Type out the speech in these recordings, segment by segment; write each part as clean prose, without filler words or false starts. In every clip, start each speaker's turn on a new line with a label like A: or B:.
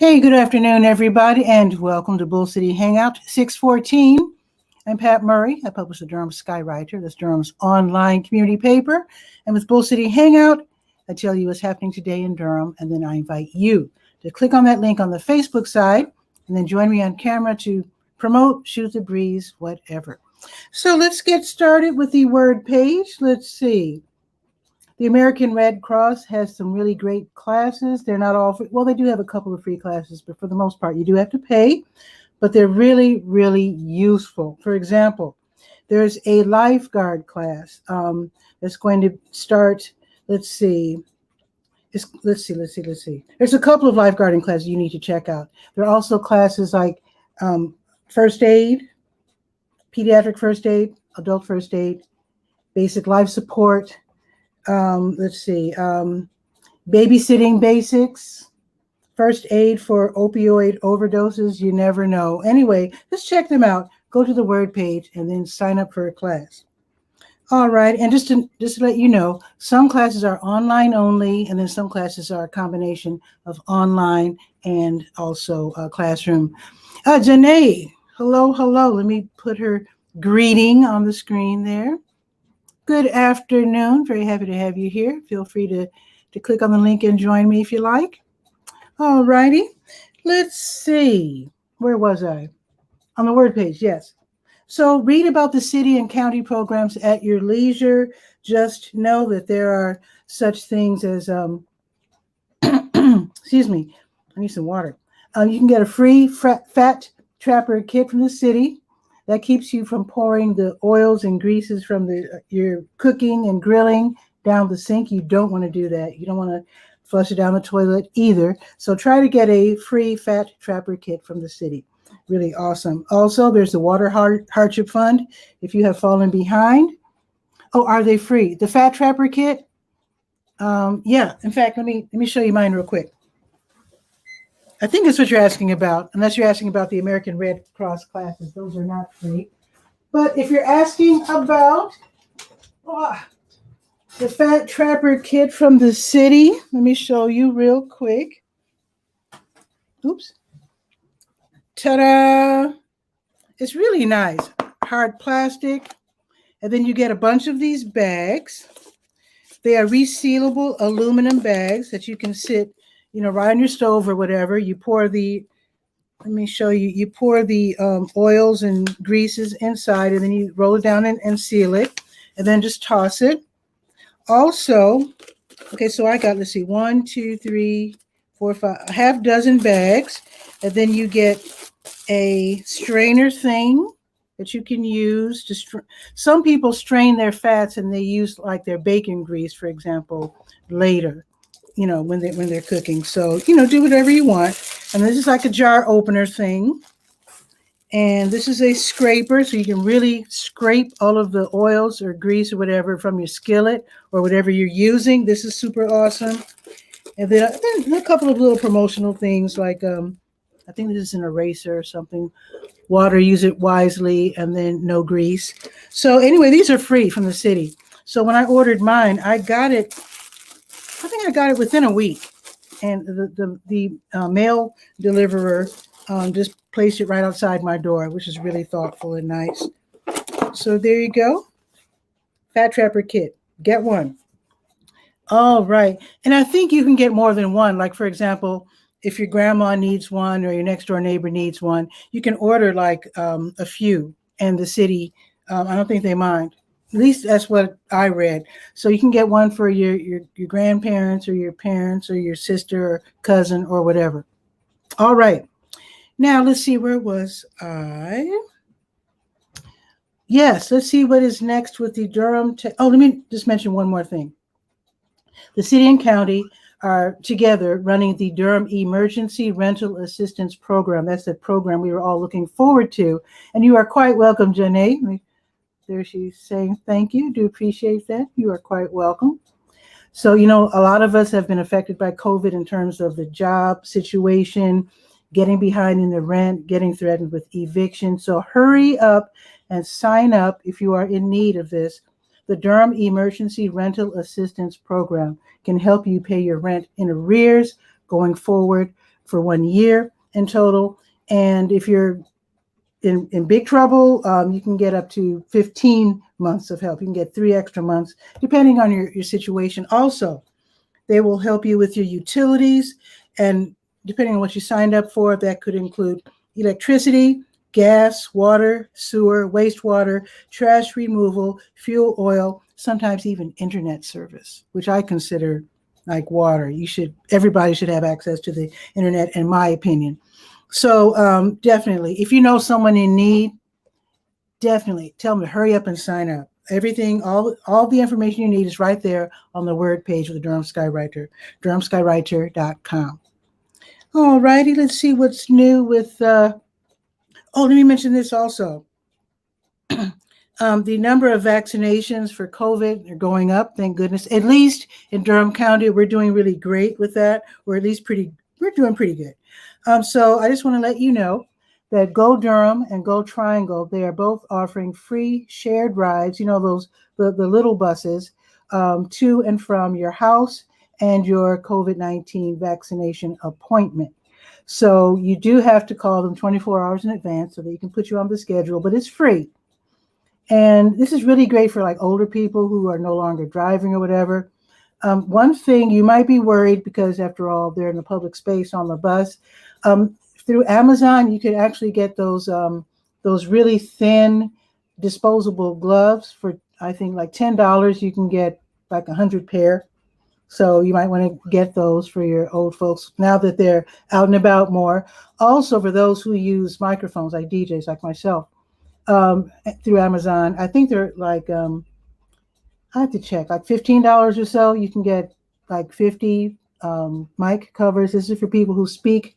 A: Hey, good afternoon, everybody, and welcome to Bull City Hangout 614. I'm Pat Murray. I publish the Durham Skywriter, that's Durham's online community paper. And with Bull City Hangout, I tell you what's happening today in Durham, and then I invite you to click on that link on the Facebook side, and then join me on camera to promote, shoot the breeze, whatever. So let's get started with the word page. Let's see. The American Red Cross has some really great classes. They're not all free. Well, they do have a couple of free classes, but for the most part, you do have to pay. But they're really, really useful. For example, there's a lifeguard class that's going to start. Let's see. Let's see. There's a couple of lifeguarding classes you need to check out. There are also classes like first aid, pediatric first aid, adult first aid, basic life support. Babysitting basics, first aid for opioid overdoses. You never know. Anyway, just check them out. Go to the word page and then sign up for a class. All right. And just to let you know, some classes are online only, and then some classes are a combination of online and also classroom. Janae, hello. Let me put her greeting on the screen there. Good afternoon. Very happy to have you here. Feel free to click on the link and join me if you like. All righty. Let's see. Where was I? On the word page, yes. So read about the city and county programs at your leisure. Just know that there are such things as, excuse me, I need some water. You can get a free fat trapper kit from the city. That keeps you from pouring the oils and greases from your cooking and grilling down the sink. You don't want to do that. You don't want to flush it down the toilet either. So try to get a free fat trapper kit from the city. Really awesome. Also, there's the Water Hardship Fund. If you have fallen behind. Oh, are they free? The fat trapper kit? Yeah. In fact, let me show you mine real quick. I think that's what you're asking about, unless you're asking about the American Red Cross classes. Those are not free. But if you're asking about the Fat Trapper kit from the city, let me show you real quick. Oops. Ta-da! It's really nice. Hard plastic. And then you get a bunch of these bags. They are resealable aluminum bags that you can sit right on your stove or whatever. You pour you pour the oils and greases inside, and then you roll it down and seal it, and then just toss it. Also, okay, so I got, 1, 2, 3, 4, 5, a half dozen bags, and then you get a strainer thing that you can use to some people strain their fats and they use like their bacon grease, for example, later. When they're cooking. So, do whatever you want. And this is like a jar opener thing. And this is a scraper, so you can really scrape all of the oils or grease or whatever from your skillet or whatever you're using. This is super awesome. And then a couple of little promotional things like, I think this is an eraser or something. Water, use it wisely, and then no grease. So anyway, these are free from the city. So when I ordered mine, I think I got it within a week, and the mail deliverer just placed it right outside my door, which is really thoughtful and nice. So there you go. Fat Trapper kit. Get one. All right. And I think you can get more than one. Like, for example, if your grandma needs one or your next door neighbor needs one, you can order like a few, and the city, I don't think they mind. At least that's what I read. So you can get one for your grandparents or your parents or your sister or cousin or whatever. All right. Now let's see, where was I? Yes, let's see what is next with the Durham. Let me just mention one more thing. The city and county are together running the Durham Emergency Rental Assistance Program. That's the program we were all looking forward to. And you are quite welcome, Janae. There she's saying thank you. Do appreciate that. You are quite welcome. So, a lot of us have been affected by COVID in terms of the job situation, getting behind in the rent, getting threatened with eviction. So hurry up and sign up if you are in need of this. The Durham Emergency Rental Assistance Program can help you pay your rent in arrears going forward. for 1 year in total. And if you're in big trouble, you can get up to 15 months of help. You can get 3 extra months, depending on your situation. Also, they will help you with your utilities, and depending on what you signed up for, that could include electricity, gas, water, sewer, wastewater, trash removal, fuel, oil, sometimes even internet service, which I consider like water. Everybody should have access to the internet, in my opinion. So definitely, if you know someone in need, definitely tell them to hurry up and sign up. Everything, all the information you need is right there on the word page of the Durham Skywriter, 𝗕𝗨𝗟𝗟 𝗔𝗡𝗚𝗎𝗓.com. All righty, let's see what's new with, let me mention this also. The number of vaccinations for COVID are going up, thank goodness. At least in Durham County, we're doing really great with that. We're doing pretty good. So I just want to let you know that Go Durham and Go Triangle, they are both offering free shared rides, the little buses, to and from your house and your COVID-19 vaccination appointment. So you do have to call them 24 hours in advance so that you can put you on the schedule, but it's free. And this is really great for like older people who are no longer driving or whatever. One thing, you might be worried because after all, they're in the public space on the bus. Through Amazon, you could actually get those really thin disposable gloves for, I think, like $10. You can get like 100 pair. So you might want to get those for your old folks now that they're out and about more. Also, for those who use microphones, like DJs, like myself, through Amazon, I think they're like, I have to check, like $15 or so. You can get like 50 mic covers. This is for people who speak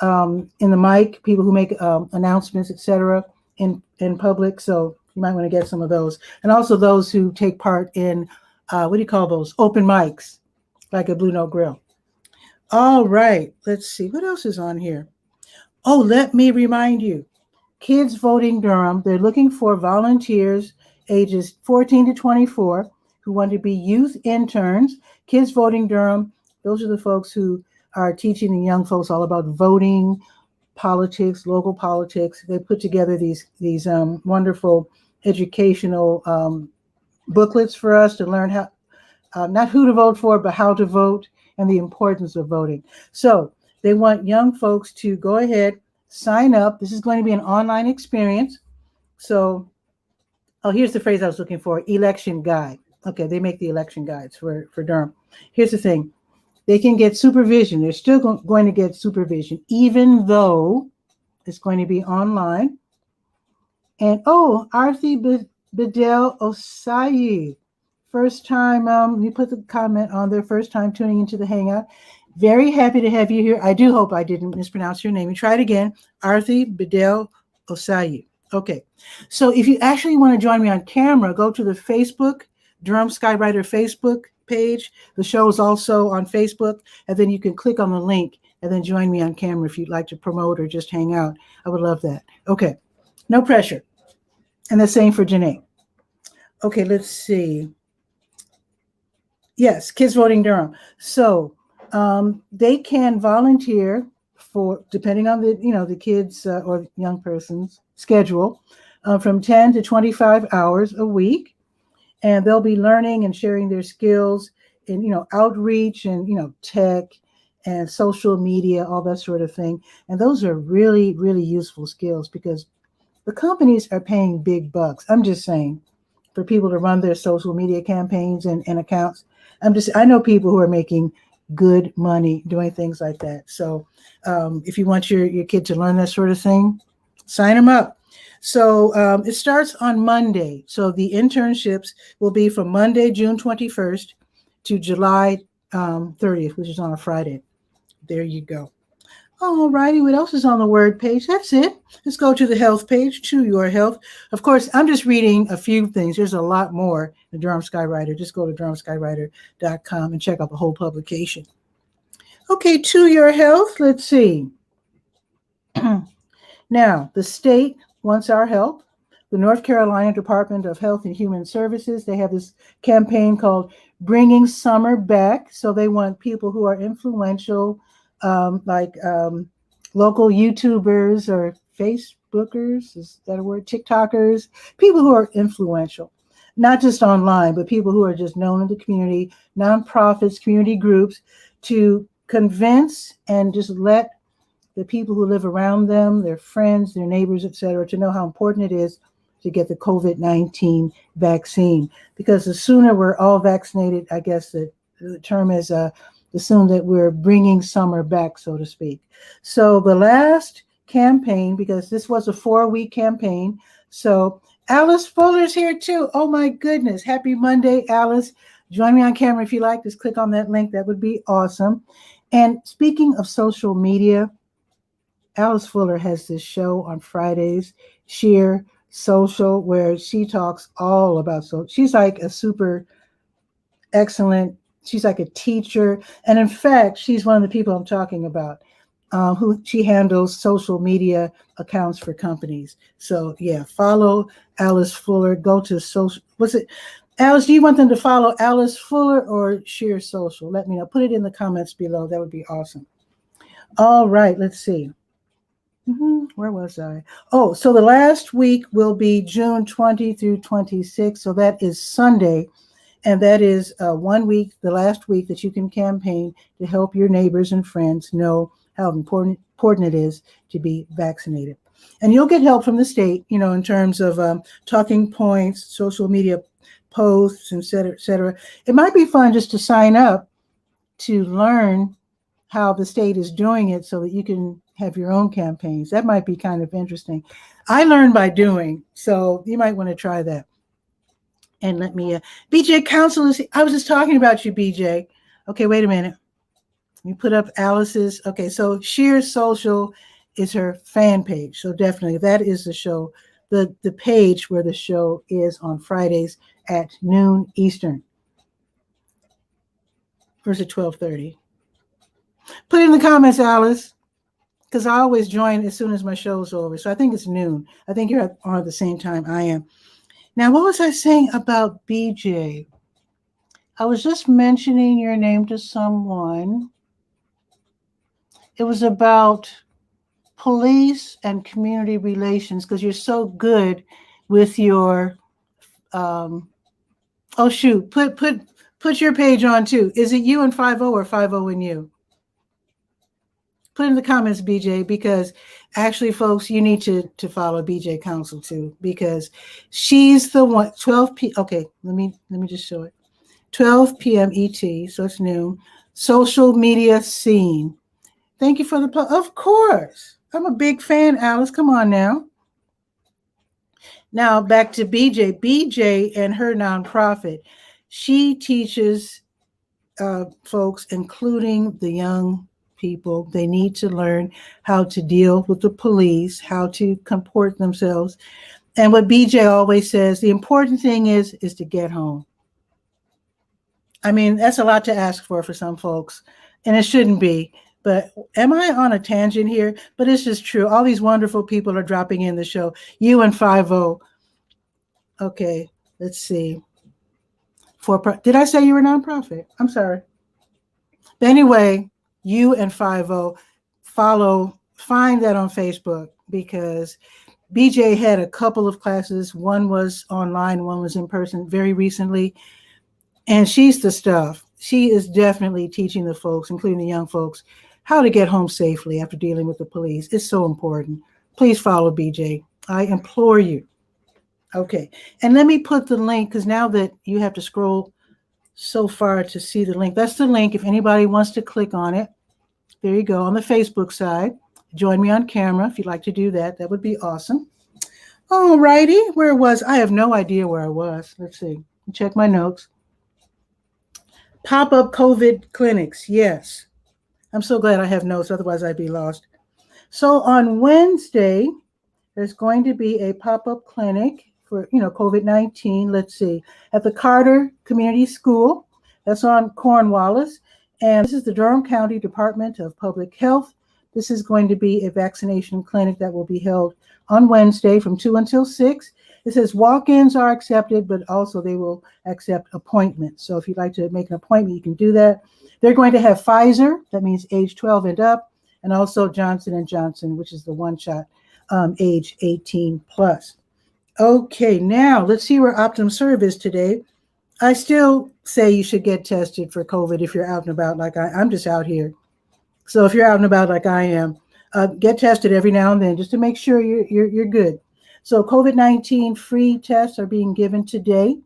A: in the mic, people who make announcements, etc. in public. So you might want to get some of those. And also those who take part in, what do you call those? Open mics, like a Blue Note Grill. All right, let's see. What else is on here? Oh, let me remind you. Kids Voting Durham, they're looking for volunteers ages 14 to 24 who want to be youth interns. Kids Voting Durham, those are the folks who are teaching the young folks all about voting, politics, local politics. They put together these wonderful educational booklets for us to learn how, not who to vote for, but how to vote and the importance of voting. So they want young folks to go ahead, sign up. This is going to be an online experience. So, here's the phrase I was looking for, election guide. Okay, they make the election guides for Durham. Here's the thing. They can get supervision. They're still going to get supervision, even though it's going to be online. And, 𝗕𝗨𝗟𝗟 𝗖𝗜𝗧𝗬, first time, you put the comment on there, first time tuning into the Hangout. Very happy to have you here. I do hope I didn't mispronounce your name. Try it again, 𝗕𝗨𝗟𝗟 𝗖𝗜𝗧𝗬. Okay, so if you actually want to join me on camera, go to the Facebook, Durham Skywriter Facebook page. The show is also on Facebook, and then you can click on the link and then join me on camera if you'd like to promote or just hang out. I would love that. Okay, no pressure. And the same for Janae. Okay, let's see. Yes, Kids Voting Durham. So they can volunteer for, depending on the kids or young person's schedule, from 10 to 25 hours a week. And they'll be learning and sharing their skills in, outreach and, tech and social media, all that sort of thing. And those are really, really useful skills because the companies are paying big bucks. I'm just saying, for people to run their social media campaigns and accounts. I know people who are making good money doing things like that. So if you want your kid to learn that sort of thing, sign them up. So it starts on Monday. So the internships will be from Monday, June 21st to July 30th, which is on a Friday. There you go. All righty. What else is on the word page? That's it. Let's go to the health page, Choose Your Health. Of course, I'm just reading a few things. There's a lot more in Durham Skywriter. Just go to 𝗕𝗨𝗟𝗟.com and check out the whole publication. Okay, To Your Health. Let's see. Now, the state wants our help. The North Carolina Department of Health and Human Services, they have this campaign called Bringing Summer Back. So they want people who are influential, local YouTubers or Facebookers, is that a word? TikTokers, people who are influential, not just online, but people who are just known in the community, nonprofits, community groups, to convince and just let the people who live around them, their friends, their neighbors, etc., to know how important it is to get the COVID-19 vaccine. Because the sooner we're all vaccinated, I guess the term is the sooner that we're bringing summer back, so to speak. So the last campaign, because this was a 4-week campaign, so Alice Fuller's here too. Oh my goodness. Happy Monday, Alice. Join me on camera if you like. Just click on that link. That would be awesome. And speaking of social media, Alice Fuller has this show on Fridays, Sheer Social, where she talks all about social. She's like a super excellent, she's like a teacher. And in fact, she's one of the people I'm talking about, who she handles social media accounts for companies. So yeah, follow Alice Fuller. Go to social, what's it? Alice, do you want them to follow Alice Fuller or Sheer Social? Let me know. Put it in the comments below. That would be awesome. All right, let's see. Where was I? Oh, so the last week will be June 20 through 26. So that is Sunday. And that is 1 week, the last week that you can campaign to help your neighbors and friends know how important it is to be vaccinated. And you'll get help from the state, in terms of talking points, social media posts, et cetera, et cetera. It might be fun just to sign up to learn how the state is doing it so that you can have your own campaigns. That might be kind of interesting. I learned by doing, so you might want to try that. And let me, BJ Council is, I was just talking about you, BJ. Okay, wait a minute. Let me put up Alice's, okay, so Sheer Social is her fan page. So definitely that is the show, the page where the show is on Fridays at noon Eastern. Or is it 12:30? Put it in the comments, Alice, because I always join as soon as my show's over. So I think it's noon. I think you're on at the same time I am. Now, what was I saying about BJ? I was just mentioning your name to someone. It was about police and community relations, because you're so good with your, oh shoot, put your page on too. Is it you and 50 or 50 and you? Put in the comments, BJ, because actually, folks, you need to follow BJ Council too, because she's the one. 12 p. Okay, let me just show it. 12 p.m. ET, so it's noon. Social media scene. Thank you for the plug. Of course, I'm a big fan, Alice. Come on now. Now back to BJ. BJ and her nonprofit. She teaches folks, including the young people. They need to learn how to deal with the police, how to comport themselves. And what BJ always says, the important thing is to get home. I mean, that's a lot to ask for some folks, and it shouldn't be. But am I on a tangent here? But it's just true. All these wonderful people are dropping in the show. You and 50. Okay, let's see. Did I say you were a nonprofit? I'm sorry. But anyway, you and 50, find that on Facebook, because BJ had a couple of classes. One was online, one was in person very recently. And she's the stuff. She is definitely teaching the folks, including the young folks, how to get home safely after dealing with the police. It's so important. Please follow BJ. I implore you. Okay. And let me put the link, because now that you have to scroll so far to see the link, that's the link if anybody wants to click on it. There you go, on the Facebook side. Join me on camera if you'd like to do that. That would be awesome. All righty. Where was I? Have no idea where I was. Let's see. Check my notes. Pop-up COVID clinics. Yes. I'm so glad I have notes. Otherwise, I'd be lost. So on Wednesday, there's going to be a pop-up clinic for, COVID-19. Let's see. At the Carter Community School. That's on Cornwallis. And this is the Durham County Department of Public Health. This is going to be a vaccination clinic that will be held on Wednesday from 2 until 6. It says walk-ins are accepted, but also they will accept appointments. So if you'd like to make an appointment, you can do that. They're going to have Pfizer, that means age 12 and up, and also Johnson & Johnson, which is the one-shot, age 18 plus. Okay, now let's see where 𝗕𝗓𝗟𝗏 is today. I still say you should get tested for COVID if you're out and about like I'm just out here. So if you're out and about like I am, get tested every now and then just to make sure you're good. So COVID-19 free tests are being given today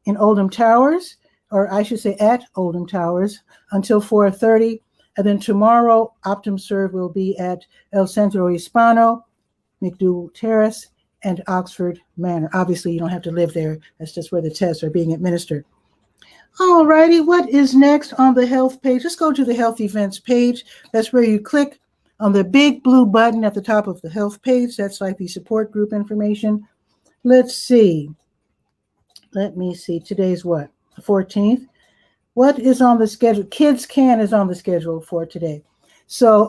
A: in Oldham Towers, or I should say at Oldham Towers, until 4:30. And then tomorrow, 𝗕𝗓𝗟𝗏 will be at El Centro Hispano, McDougal Terrace, and Oxford Manor. Obviously, you don't have to live there. That's just where the tests are being administered. All righty, what is next on the health page? Let's go to the health events page. That's where you click on the big blue button at the top of the health page. That's like the support group information. Let's see. Let me see. Today's what? The 14th. What is on the schedule? Kids Can is on the schedule for today. So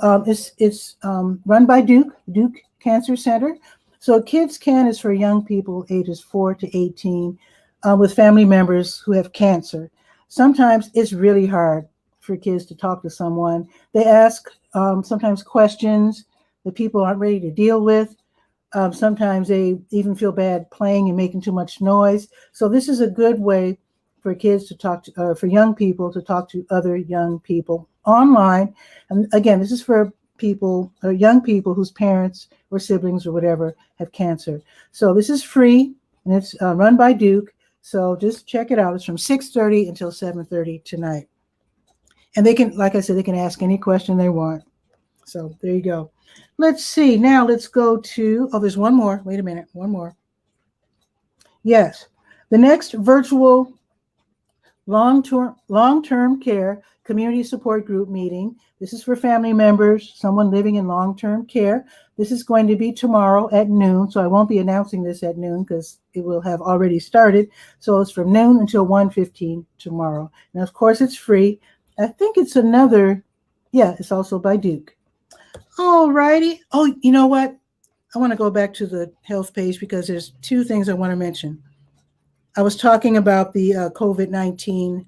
A: it's run by Duke Cancer Center. So Kids Can is for young people ages 4 to 18 with family members who have cancer. Sometimes it's really hard for kids to talk to someone. They ask sometimes questions that people aren't ready to deal with. Sometimes they even feel bad playing and making too much noise. So this is a good way for kids to talk to, for young people to talk to other young people online. And again, this is for people or young people whose parents or siblings or whatever have cancer. So this is free and it's run by Duke. So just check it out. It's from 6:30 until 7:30 tonight. And they can, like I said, they can ask any question they want. So there you go. Let's see. Now let's go to, oh, there's one more. Wait a minute. One more. Yes. The next virtual long-term care community support group meeting. This is for family members, someone living in long-term care. This is going to be tomorrow at noon. So I won't be announcing this at noon because it will have already started. So it's from noon until 1:15 tomorrow. And of course, it's free. I think it's another, yeah, it's also by Duke. All righty. Oh, you know what? I want to go back to the health page because there's two things I want to mention. I was talking about the COVID-19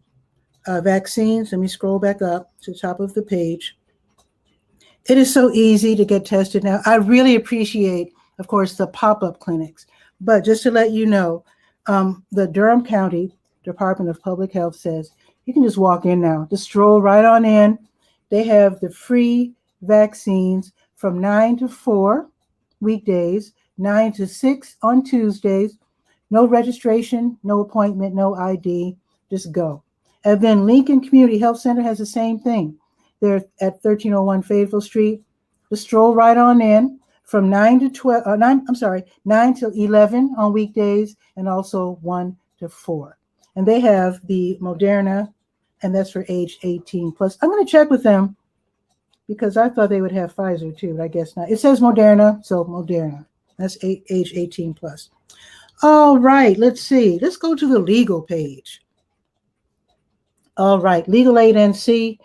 A: vaccines. Let me scroll back up to the top of the page. It is so easy to get tested now. I really appreciate, of course, the pop-up clinics. But just to let you know, the Durham County Department of Public Health says you can just walk in now. Just stroll right on in. They have the free vaccines from 9 to 4 weekdays, 9 to 6 on Tuesdays. No registration, no appointment, no ID. Just go. And then Lincoln Community Health Center has the same thing. They're at 1301 Fayetteville Street. Just stroll right on in from 9 till 11 on weekdays and also 1 to 4. And they have the Moderna, and that's for age 18 plus. I'm going to check with them because I thought they would have Pfizer too, but I guess not. It says Moderna, so Moderna. That's age 18 plus. All right, let's see. Let's go to the legal page. All right, Legal Aid NC,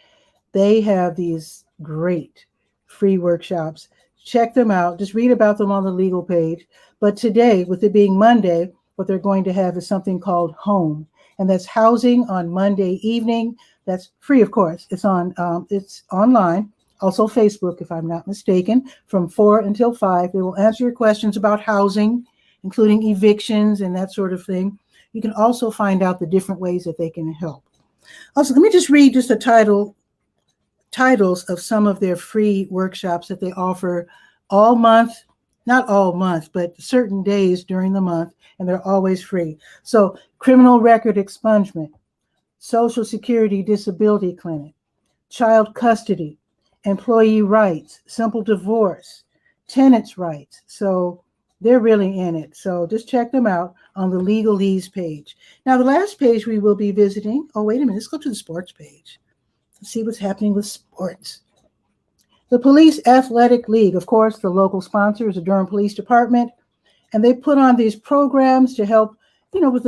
A: they have these great free workshops. Check them out. Just read about them on the legal page. But today, with it being Monday, what they're going to have is something called Home. And that's housing on Monday evening. That's free, of course. It's online. Also Facebook, if I'm not mistaken, from 4 until 5. They will answer your questions about housing, including evictions and that sort of thing. You can also find out the different ways that they can help. Also, let me just read just the titles of some of their free workshops that they offer all month, not all month, but certain days during the month, and they're always free. So criminal record expungement, Social Security Disability Clinic, child custody, employee rights, simple divorce, tenants' rights. So they're really in it. So just check them out on the Legalese page. Now, the last page we will be visiting, oh, wait a minute, let's go to the sports page. Let's see what's happening with sports. The Police Athletic League, of course, the local sponsor is the Durham Police Department, and they put on these programs to help, with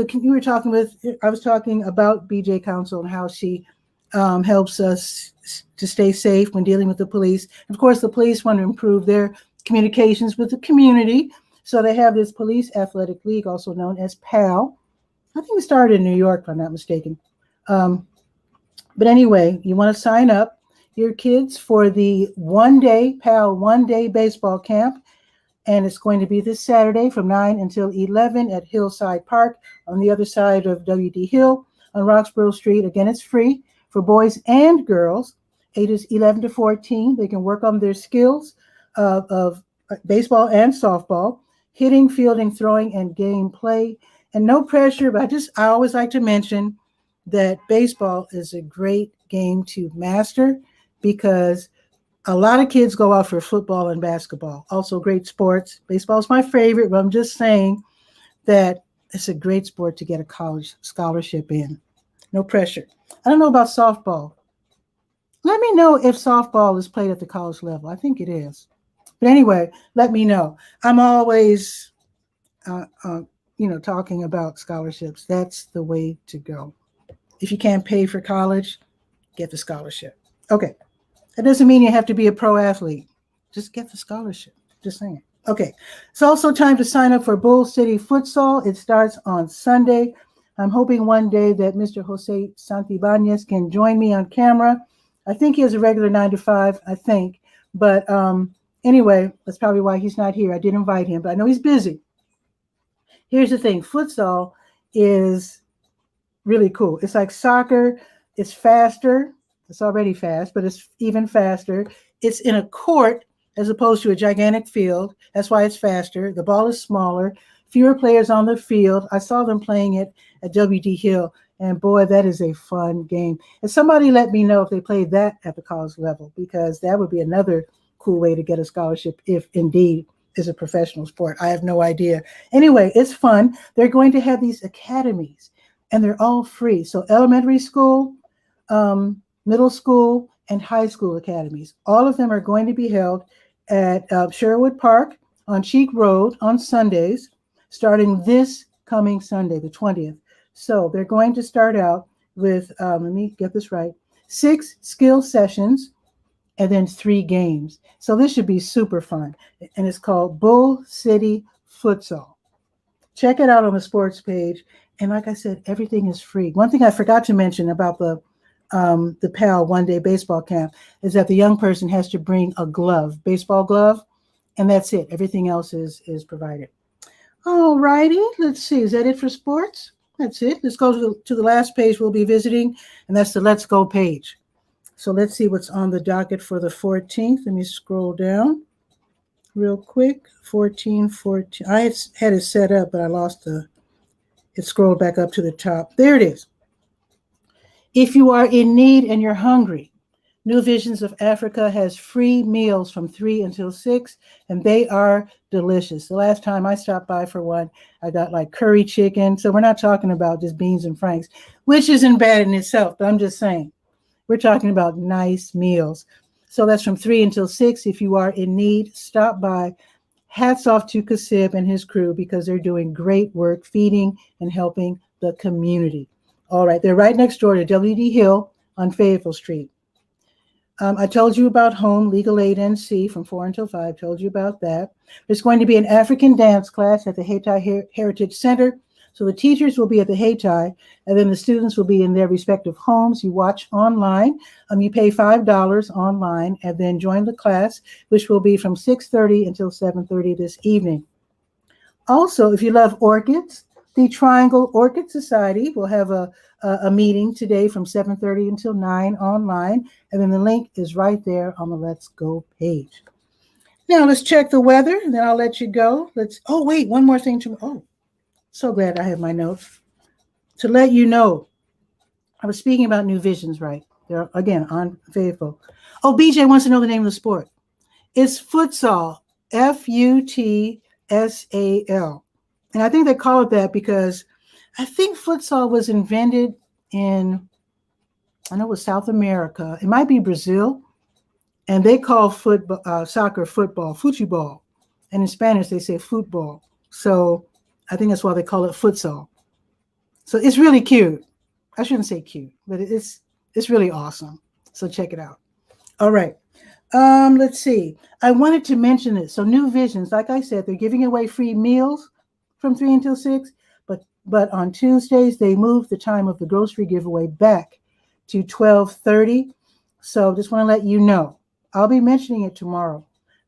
A: I was talking about BJ Council and how she helps us to stay safe when dealing with the police. Of course, the police want to improve their communications with the community. So they have this Police Athletic League, also known as PAL. I think it started in New York, if I'm not mistaken. But anyway, you want to sign up your kids for the one-day PAL one-day baseball camp. And it's going to be this Saturday from 9 until 11 at Hillside Park on the other side of W.D. Hill on Roxborough Street. Again, it's free for boys and girls, ages 11 to 14. They can work on their skills of baseball and softball, hitting, fielding, throwing, and game play. And no pressure, but I always like to mention that baseball is a great game to master because a lot of kids go out for football and basketball, also great sports. Baseball is my favorite, but I'm just saying that it's a great sport to get a college scholarship in. No pressure. I don't know about softball. Let me know if softball is played at the college level. I think it is. But anyway, let me know. I'm always, talking about scholarships. That's the way to go. If you can't pay for college, get the scholarship. Okay. That doesn't mean you have to be a pro athlete. Just get the scholarship. Just saying. Okay. It's also time to sign up for Bull City Futsal. It starts on Sunday. I'm hoping one day that Mr. 𝗕𝗨𝗟𝗟 can join me on camera. I think he has a regular 9 to 5, I think. But anyway, that's probably why he's not here. I did invite him, but I know he's busy. Here's the thing. Futsal is really cool. It's like soccer. It's faster. It's already fast, but it's even faster. It's in a court as opposed to a gigantic field. That's why it's faster. The ball is smaller, fewer players on the field. I saw them playing it at W.D. Hill, and boy, that is a fun game. And somebody let me know if they played that at the college level, because that would be another cool way to get a scholarship if indeed is a professional sport. I have no idea. Anyway, it's fun. They're going to have these academies, and they're all free. So elementary school, middle school, and high school academies. All of them are going to be held at Sherwood Park on Cheek Road on Sundays, starting this coming Sunday, the 20th. So they're going to start out with, let me get this right, 6 skill sessions and then 3 games. So this should be super fun. And it's called Bull City Futsal. Check it out on the sports page. And like I said, everything is free. One thing I forgot to mention about the PAL one-day baseball camp is that the young person has to bring a glove, baseball glove, and that's it. Everything else is provided. All righty. Let's see. Is that it for sports? That's it. Let's go to the last page we'll be visiting, and that's the Let's Go page. So let's see what's on the docket for the 14th. Let me scroll down real quick. 14. I had it set up, but I lost it scrolled back up to the top. There it is. If you are in need and you're hungry, New Visions of Africa has free meals from 3 until 6, and they are delicious. The last time I stopped by for one, I got like curry chicken. So we're not talking about just beans and franks, which isn't bad in itself, but I'm just saying, we're talking about nice meals. So that's from 3 until 6. If you are in need, stop by. Hats off to Kasib and his crew because they're doing great work feeding and helping the community. All right, they're right next door to W.D. Hill on Fayetteville Street. I told you about Home Legal Aid NC from 4 until 5, told you about that. There's going to be an African dance class at the Hayti Heritage Center. So the teachers will be at the Hayti, and then the students will be in their respective homes. You watch online. You pay $5 online, and then join the class, which will be from 6:30 until 7:30 this evening. Also, if you love orchids, the Triangle Orchid Society will have a meeting today from 7:30 until 9 online, and then the link is right there on the Let's Go page. Now let's check the weather, and then I'll let you go. Oh wait, one more thing so glad I have my notes. To let you know, I was speaking about New Visions, right? They're again on Fayetteville. Oh, BJ wants to know the name of the sport. It's futsal, Futsal. And I think they call it that because I think futsal was invented in, I know it was South America. It might be Brazil. And they call soccer football, futebol. And in Spanish, they say football. So I think that's why they call it futsal. So it's really cute. I shouldn't say cute, but it's really awesome. So check it out. All right. Let's see. I wanted to mention it. So New Visions, like I said, they're giving away free meals from 3 until 6, but on Tuesdays they moved the time of the grocery giveaway back to 12:30. So just want to let you know. I'll be mentioning it tomorrow,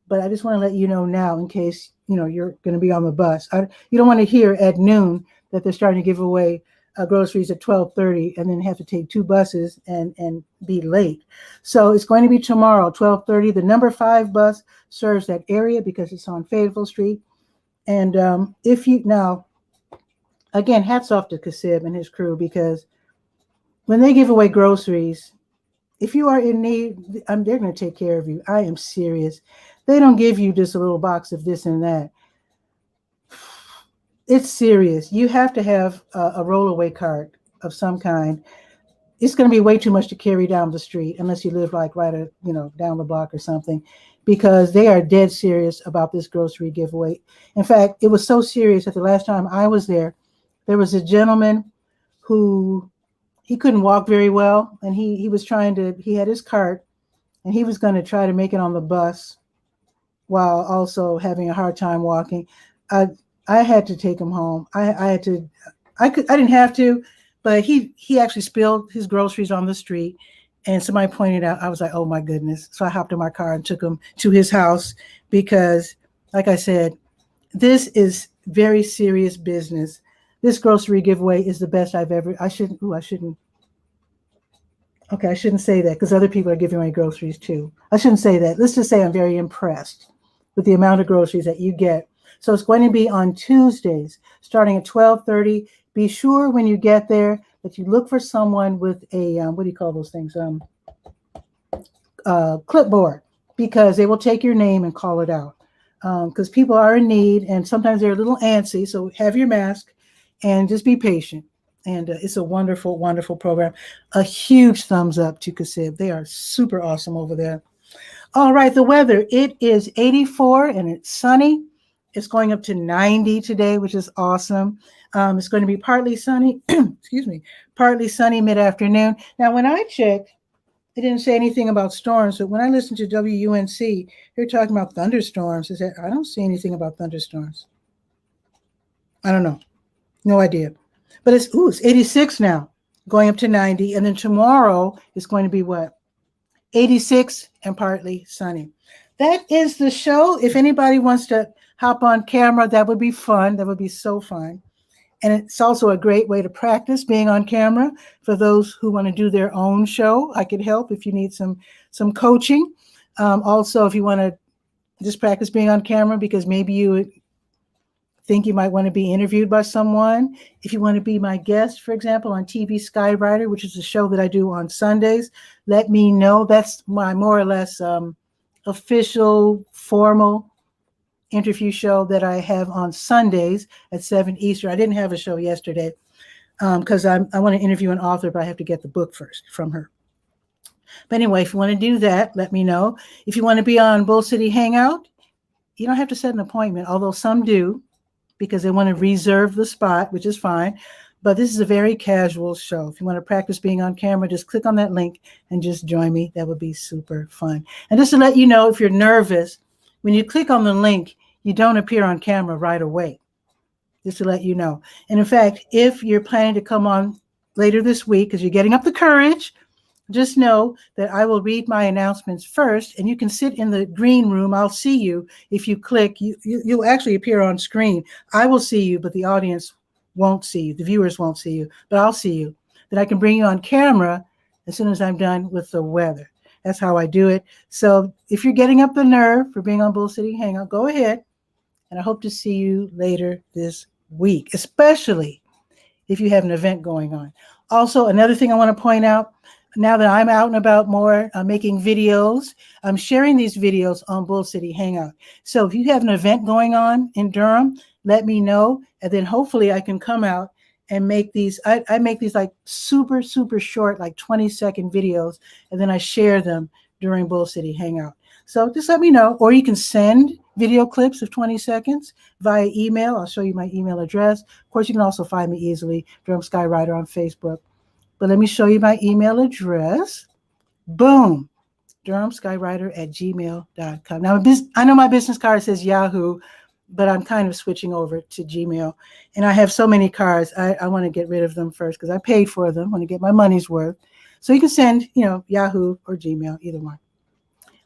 A: but I just want to let you know now in case you're going to be on the bus. You don't want to hear at noon that they're starting to give away groceries at 12:30 and then have to take 2 buses and be late. So it's going to be tomorrow, 12:30. The number 5 bus serves that area because it's on Fayetteville Street. And now, again, hats off to 𝗕𝗧𝗬 and his crew, because when they give away groceries, if you are in need, they're going to take care of you. I am serious. They don't give you just a little box of this and that. It's serious. You have to have a rollaway cart of some kind. It's going to be way too much to carry down the street unless you live like right, down the block or something, because they are dead serious about this grocery giveaway. In fact, it was so serious that the last time I was there was a gentleman who he couldn't walk very well, and he had his cart, and he was going to try to make it on the bus while also having a hard time walking. I had to take him home. I didn't have to, but he actually spilled his groceries on the street, and somebody pointed out. I was like, oh my goodness. So I hopped in my car and took him to his house because, like I said, this is very serious business. This grocery giveaway is the best I've ever. I shouldn't say that because other people are giving away groceries too. I shouldn't say that. Let's just say I'm very impressed with the amount of groceries that you get. So it's going to be on Tuesdays, starting at 12:30. Be sure when you get there that you look for someone with a, what do you call those things? Clipboard, because they will take your name and call it out. Because people are in need, and sometimes they're a little antsy. So have your mask and just be patient. And it's a wonderful, wonderful program. A huge thumbs up to 𝗕𝗧𝗬. They are super awesome over there. All right, the weather. It is 84 and it's sunny. It's going up to 90 today, which is awesome. It's going to be partly sunny, partly sunny mid-afternoon. Now, when I checked, it didn't say anything about storms, but when I listened to WUNC, they're talking about thunderstorms. I don't see anything about thunderstorms. I don't know. No idea. But it's 86 now, going up to 90. And then tomorrow is going to be what? 86 and partly sunny. That is the show. If anybody wants to hop on camera, that would be fun. That would be so fun. And it's also a great way to practice being on camera for those who want to do their own show. I could help if you need some coaching. Also, if you want to just practice being on camera because maybe you think you might want to be interviewed by someone. If you want to be my guest, for example, on TV Skywriter, which is a show that I do on Sundays, let me know. That's my more or less official, formal interview show that I have on Sundays at 7 Eastern. I didn't have a show yesterday because I want to interview an author, but I have to get the book first from her. But anyway, if you want to do that, let me know. If you want to be on Bull City Hangout, you don't have to set an appointment, although some do, because they want to reserve the spot, which is fine. But this is a very casual show. If you want to practice being on camera, just click on that link and just join me. That would be super fun. And just to let you know, if you're nervous, when you click on the link, you don't appear on camera right away. Just to let you know. And in fact, if you're planning to come on later this week, because you're getting up the courage, just know that I will read my announcements first, and you can sit in the green room. I'll see you. If you click, you'll actually appear on screen. I will see you, but the audience won't see you. The viewers won't see you, but I'll see you. Then I can bring you on camera as soon as I'm done with the weather. That's how I do it. So if you're getting up the nerve for being on Bull City Hangout, go ahead. And I hope to see you later this week, especially if you have an event going on. Also, another thing I want to point out, now that I'm out and about more, making videos, I'm sharing these videos on Bull City Hangout. So if you have an event going on in Durham, let me know. And then hopefully I can come out and make these. I make these like super, super short, like 20-second videos. And then I share them during Bull City Hangout. So just let me know. Or you can send video clips of 20 seconds via email. I'll show you my email address. Of course, you can also find me easily, Durham Skywriter on Facebook. But let me show you my email address. Boom. 𝗕𝗓𝗟𝗟@gmail.com. Now, I know my business card says Yahoo, but I'm kind of switching over to Gmail. And I have so many cards, I want to get rid of them first because I paid for them. I want to get my money's worth. So you can send, Yahoo or Gmail, either one.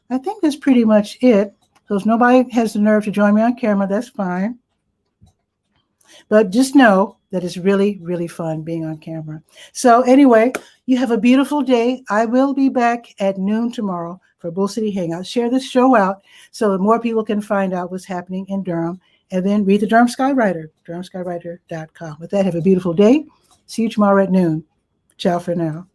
A: I think that's pretty much it. So if nobody has the nerve to join me on camera, that's fine. But just know that it's really, really fun being on camera. So anyway, you have a beautiful day. I will be back at noon tomorrow for Bull City Hangout. Share this show out so that more people can find out what's happening in Durham. And then read the Durham Skywriter, durhamskywriter.com. With that, have a beautiful day. See you tomorrow at noon. Ciao for now.